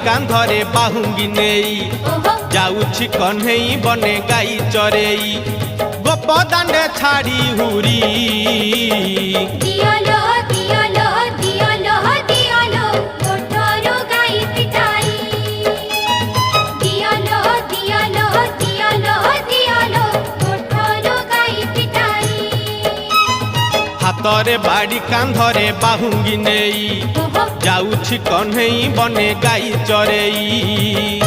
कांधरे बाहुंगी नेई जाउछि कन्हई बने गाई चरेई गोपदांडे छाड़ी हुरी दियालो दियालो दियालो दियालो कोठरो गाई पिटाई दियालो दियालो दियालो दियालो कोठरो गाई पिटाई हातरे बाड़ी कांधरे बाहुंगी नेई जाउछि कन्हई बने गाई चरेई।